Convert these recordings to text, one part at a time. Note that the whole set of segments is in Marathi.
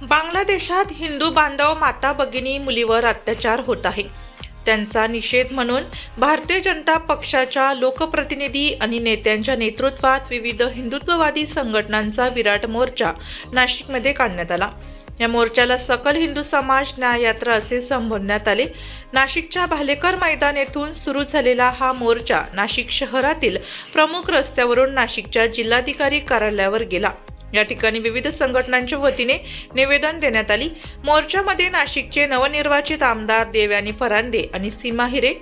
बांगलादेशात हिंदू बांधव माता भगिनी मुलीवर अत्याचार होत आहे. त्यांचा निषेध म्हणून भारतीय जनता पक्षाच्या लोकप्रतिनिधी आणि नेत्यांच्या नेतृत्वात विविध हिंदुत्ववादी संघटनांचा विराट मोर्चा नाशिकमध्ये काढण्यात आला. या मोर्चाला सकल हिंदू समाज न्याय यात्रा असे संबोधण्यात आले. नाशिकच्या भालेकर मैदान येथून सुरू झालेला हा मोर्चा नाशिक शहरातील प्रमुख रस्त्यावरून नाशिकच्या जिल्हाधिकारी कार्यालयावर गेला. या ठिकाणी विविध संघटनांच्या वतीने निवेदन देण्यात आली. मोर्चामध्ये नाशिकचे नवनिर्वाचित आमदार देवयानी फरांदे आणि सीमा हिरे,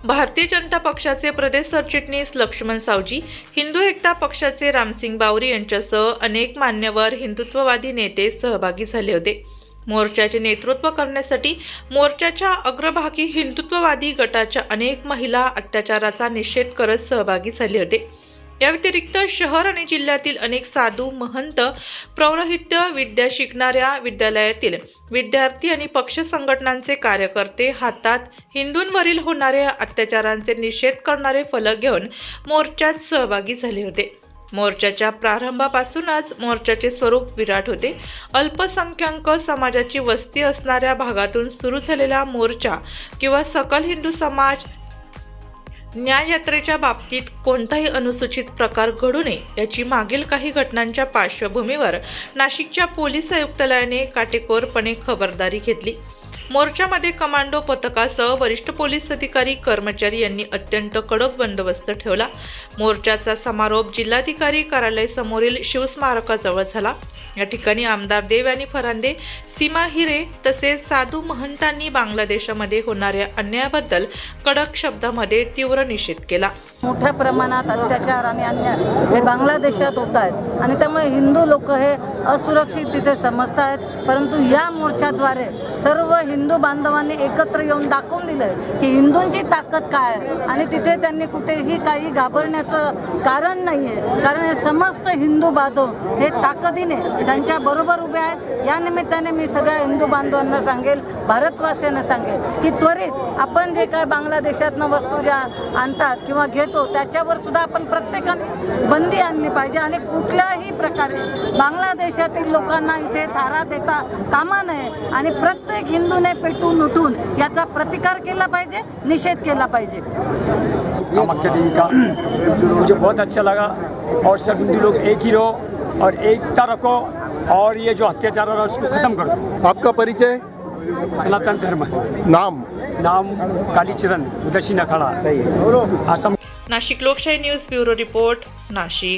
भारतीय जनता पक्षाचे प्रदेश सरचिटणीस लक्ष्मण सावजी, हिंदू एकता पक्षाचे रामसिंग बावरी यांच्यासह अनेक मान्यवर हिंदुत्ववादी नेते सहभागी झाले होते. मोर्चाचे नेतृत्व करण्यासाठी मोर्चाच्या अग्रभागी हिंदुत्ववादी गटाच्या अनेक महिला अत्याचाराचा निषेध करत सहभागी झाले होते. या व्यतिरिक्त शहर आणि जिल्ह्यातील अनेक साधू, महंत, पौरोहित्य विद्या शिकणाऱ्या विद्यालयातील विद्यार्थी आणि पक्ष संघटनांचे कार्यकर्ते हातात हिंदूंवरील होणाऱ्या अत्याचारांचे निषेध करणारे फलक घेऊन मोर्चात सहभागी झाले होते. मोर्चाच्या प्रारंभापासूनच मोर्चाचे स्वरूप विराट होते. अल्पसंख्याक समाजाची वस्ती असणाऱ्या भागातून सुरू झालेला मोर्चा किंवा सकल हिंदू समाज न्याय यात्रेच्या बाबतीत कोणताही अनुचित प्रकार घडू नये याची मागील काही घटनांच्या पार्श्वभूमीवर नाशिकच्या पोलीस आयुक्तालयाने काटेकोरपणे खबरदारी घेतली. मोर्चामध्ये कमांडो पथकासह वरिष्ठ पोलीस अधिकारी, कर्मचारी यांनी अत्यंत कडक बंदोबस्त ठेवला. मोर्चाचा समारोप जिल्हाधिकारी कार्यालय समोरील शिवस्मारकाजवळ झाला. या ठिकाणी आमदार देवयानी फरांदे, सीमा हिरे तसेच साधू महंतांनी बांगलादेशामध्ये होणाऱ्या अन्यायाबद्दल कडक शब्दामध्ये तीव्र निषेध केला. मोठ्या प्रमाणात अत्याचार आणि अन्याय हे बांगलादेशात होत आहेत आणि त्यामुळे हिंदू लोक हे असुरक्षित तिथे समजत आहेत. परंतु या मोर्चाद्वारे सर्व हिंदू बांधवांनी एकत्र येऊन दाखवून दिलं की हिंदूंची ताकद काय आहे आणि तिथे त्यांनी कुठेही काही घाबरण्याचं कारण नाही आहे. कारण हे समस्त हिंदू बांधव हे ताकदीने त्यांच्या बरोबर उभे आहेत. या निमित्ताने मी सगळ्या हिंदू बांधवांना सांगेल, भारतवासियांना सांगेल की त्वरित आपण जे काय बांगलादेशातनं वस्तू ज्या आणतात किंवा घेतो त्याच्यावर सुद्धा आपण प्रत्येकाने बंदी आणली पाहिजे आणि कुठल्याही प्रकारे बांगलादेशातील लोकांना इथे थारा देता कामा नये आणि प्रत्येक हिंदूने पेटून उठून याचा प्रतिकार केला पाहिजे, निषेध केला पाहिजे. कामाख्या देवी का मुझे बहुत अच्छा लगा और सब हिंदू लोग एक ही रहो और एकता रखो और ये जो अत्याचार है उसको खत्म कर दो. आपका परिचय? सनातन धर्म. नाम कालीचरण उदयसिंह अखाड़ा. नाशिक लोकशाही न्यूज ब्युरो रिपोर्ट, नाशिक.